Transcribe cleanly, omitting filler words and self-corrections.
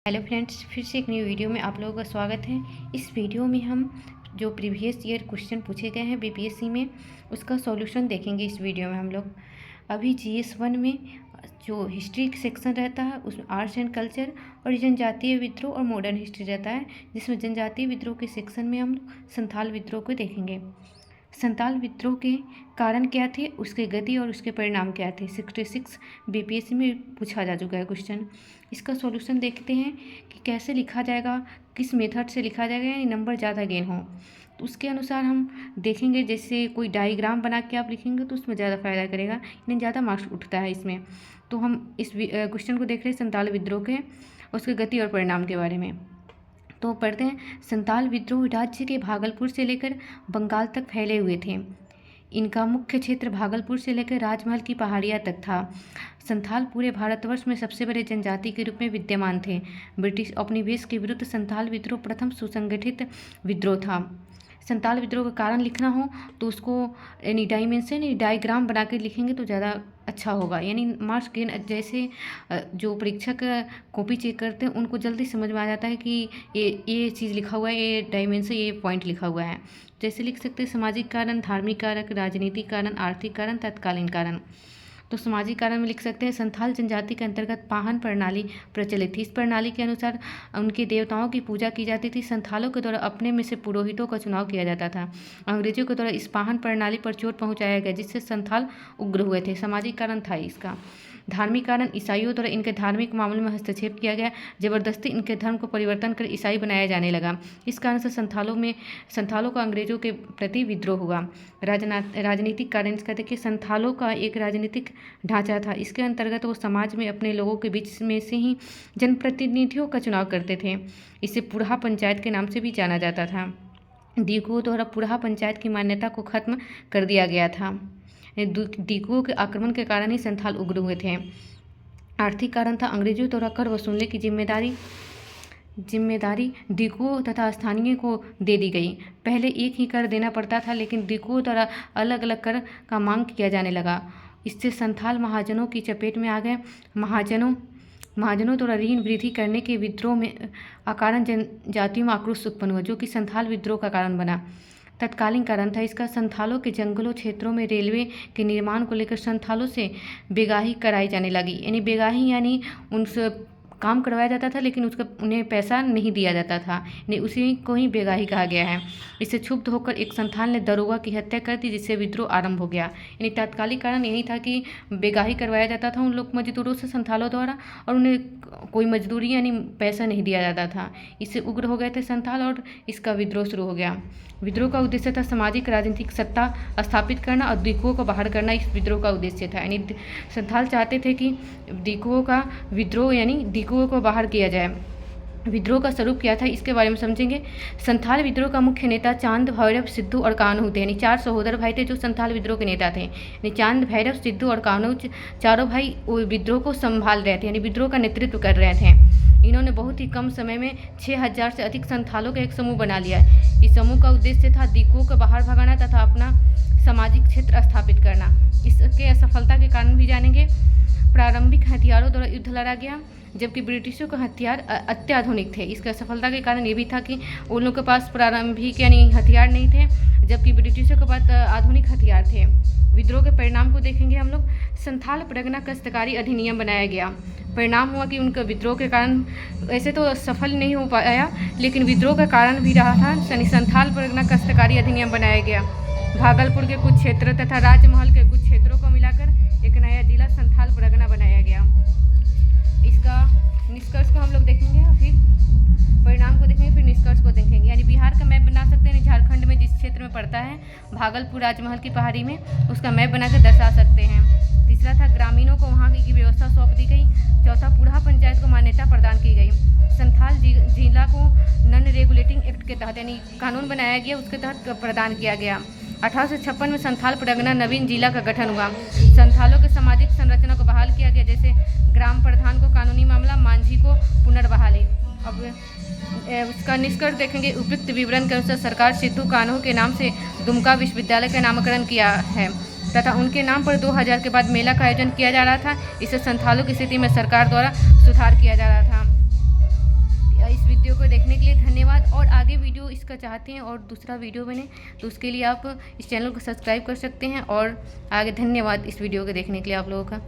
Hello friends, फिर से एक न्यू वीडियो में आप लोगों का स्वागत है। इस वीडियो में हम जो प्रीवियस ईयर क्वेश्चन पूछे गए हैं बीपीएससी में उसका सॉल्यूशन देखेंगे। इस वीडियो में हम लोग अभी जीएस 1 में जो हिस्ट्री सेक्शन रहता है उसमें आर्ट्स एंड कल्चर और जनजातीय विद्रोह और मॉडर्न हिस्ट्री रहता है, जिसमें जनजातीय विद्रोह के सेक्शन में हम संथाल विद्रोह को देखेंगे। संथाल विद्रोह के कारण क्या थे, उसके गति और उसके परिणाम क्या थे। 66 बीपीएससी में पूछा जा चुका है क्वेश्चन। इसका सॉल्यूशन देखते हैं कि कैसे लिखा जाएगा, किस मेथड से लिखा जाएगा यानी नंबर ज़्यादा गेन हो। तो उसके अनुसार हम देखेंगे, जैसे कोई डायग्राम बना के आप लिखेंगे तो उसमें ज़्यादा फायदा करेगा, यानी ज़्यादा मार्क्स उठता है इसमें। तो हम इस क्वेश्चन को देख रहे हैं संथाल विद्रोह के, उसके गति और परिणाम के बारे में। तो पढ़ते हैं। संथाल विद्रोह राज्य के भागलपुर से लेकर बंगाल तक फैले हुए थे। इनका मुख्य क्षेत्र भागलपुर से लेकर राजमहल की पहाड़ियाँ तक था। संथाल पूरे भारतवर्ष में सबसे बड़े जनजाति के रूप में विद्यमान थे। ब्रिटिश उपनिवेश के विरुद्ध संथाल विद्रोह प्रथम सुसंगठित विद्रोह था। संथाल विद्रोह का कारण लिखना हो तो उसको यानी डायमेंशन यानी डायग्राम बना के लिखेंगे तो ज़्यादा अच्छा होगा, यानी मार्क्स गेन। जैसे जो परीक्षक कॉपी चेक करते हैं उनको जल्दी समझ में आ जाता है कि ये चीज़ लिखा हुआ है, ये डायमेंशन, ये पॉइंट लिखा हुआ है। जैसे लिख सकते हैं सामाजिक कारण, धार्मिक कारक, राजनीतिक कारण, आर्थिक कारण, तत्कालीन कारण। तो सामाजिक कारण में लिख सकते हैं संथाल जनजाति के अंतर्गत पाहन प्रणाली प्रचलित थी। इस प्रणाली के अनुसार उनके देवताओं की पूजा की जाती थी। संथालों के द्वारा अपने में से पुरोहितों का चुनाव किया जाता था। अंग्रेजों के द्वारा इस पाहन प्रणाली पर चोट पहुंचाया गया, जिससे संथाल उग्र हुए थे। सामाजिक कारण था इसका। धार्मिक कारण, ईसाइयों द्वारा इनके धार्मिक मामलों में हस्तक्षेप किया गया। जबरदस्ती इनके धर्म को परिवर्तन कर ईसाई बनाया जाने लगा। इस कारण से संथालों का अंग्रेजों के प्रति विद्रोह हुआ। राजनीतिक कारण इसका देखिए, संथालों का एक राजनीतिक ढांचा था। इसके अंतर्गत वो समाज में अपने लोगों के बीच में से ही जनप्रतिनिधियों का चुनाव करते थे। इसे पुरहा पंचायत के नाम से भी जाना जाता था। दीकुओं द्वारा पुरहा पंचायत की मान्यता को खत्म कर दिया गया था। दीकुओं के आक्रमण के कारण ही संथाल उग्र हुए थे। आर्थिक कारण था, अंग्रेजों द्वारा कर वसूलने की जिम्मेदारी दीकुओं तथा स्थानीय को दे दी गई। पहले एक ही कर देना पड़ता था, लेकिन दीकुओं द्वारा अलग अलग कर का मांग किया जाने लगा। इससे संथाल महाजनों की चपेट में आ गए। महाजनों द्वारा ऋण वृद्धि करने के विद्रोह में अकारण जनजातियों में आक्रोश उत्पन्न हुआ, जो कि संथाल विद्रोह का कारण बना। तत्कालीन कारण था इसका, संथालों के जंगलों क्षेत्रों में रेलवे के निर्माण को लेकर संथालों से बेगाही कराई जाने लगी। यानी बेगाही यानी उनसे काम करवाया जाता था लेकिन उसका उन्हें पैसा नहीं दिया जाता था, नहीं उसी को ही बेगाही कहा गया है। इससे क्षुब्ध होकर एक संथाल ने दरोगा की हत्या कर दी, जिससे विद्रोह आरंभ हो गया। यानी तात्कालिक कारण यही था कि बेगाही करवाया जाता था उन लोग मजदूरों से संथालों द्वारा, और उन्हें कोई मजदूरी यानी पैसा नहीं दिया जाता था। इससे उग्र हो गए थे संथाल और इसका विद्रोह शुरू हो गया। विद्रोह का उद्देश्य था सामाजिक राजनीतिक सत्ता स्थापित करना और दीकुओं को बाहर करना। इस विद्रोह का उद्देश्य था, यानी संथाल चाहते थे कि दीकुओं का विद्रोह यानी दीकुओं को बाहर किया जाए। विद्रोह का स्वरूप क्या था इसके बारे में समझेंगे। संथाल विद्रोह का मुख्य नेता चांद, भैरव, सिद्धू और कान्हू थे। यानी 4 सहोदर भाई थे जो संथाल विद्रोह के नेता थे। यानी चांद, भैरव, सिद्धू और कान्हू चारों भाई विद्रोह को संभाल रहे थे, यानी विद्रोह का नेतृत्व कर रहे थे। इन्होंने बहुत ही कम समय में 6000 से अधिक संथालों का एक समूह बना लिया। इस समूह का उद्देश्य था दीकुओं को बाहर भगाना तथा अपना सामाजिक क्षेत्र स्थापित करना। इसके असफलता के कारण भी जानेंगे। प्रारंभिक हथियारों द्वारा युद्ध लड़ा गया, जबकि ब्रिटिशों के हथियार अत्याधुनिक थे। इसका सफलता के कारण ये भी था कि उन लोगों के पास प्रारंभिक यानी हथियार नहीं थे, जबकि ब्रिटिशों के पास आधुनिक हथियार थे। विद्रोह के परिणाम को देखेंगे हम लोग। संथाल परगना काश्तकारी अधिनियम बनाया गया। परिणाम हुआ कि उनका विद्रोह के कारण ऐसे तो सफल नहीं हो पाया, लेकिन विद्रोह का कारण भी रहा था। संथाल परगना काश्तकारी अधिनियम बनाया गया। भागलपुर के कुछ क्षेत्र तथा राजमहल के कुछ क्षेत्रों को मिलाकर एक नया जिला संथाल परगना बनाया गया। इसका निष्कर्ष को हम लोग देखेंगे, फिर परिणाम को देखेंगे, फिर निष्कर्ष को देखेंगे। यानी बिहार का मैप बना सकते हैं, झारखंड में जिस क्षेत्र में पड़ता है भागलपुर राजमहल की पहाड़ी में, उसका मैप बनाकर दर्शा सकते हैं। तीसरा था ग्रामीणों को वहाँ की व्यवस्था सौंप दी गई। चौथा, पुरहा पंचायत को मान्यता प्रदान की गई। संथाल जिला को नॉन रेगुलेटिंग एक्ट के तहत यानी कानून बनाया गया, उसके तहत प्रदान किया गया। 1856 में संथाल परगना नवीन जिला का गठन हुआ। संथालों के सामाजिक संरचना को बहाल किया गया, जैसे ग्राम प्रधान को कानूनी मामला, मांझी को पुनर्बहाली। अब उसका निष्कर्ष देखेंगे। उपयुक्त विवरण के अनुसार सरकार सिद्धू कान्हू के नाम से दुमका विश्वविद्यालय का नामकरण किया है तथा उनके नाम पर 2000 के बाद मेला का आयोजन किया जा रहा था। इससे संथालों की स्थिति में सरकार द्वारा सुधार किया जा रहा था। और आगे वीडियो इसका चाहते हैं और दूसरा वीडियो बने तो उसके लिए आप इस चैनल को सब्सक्राइब कर सकते हैं। और आगे धन्यवाद इस वीडियो को देखने के लिए आप लोगों का।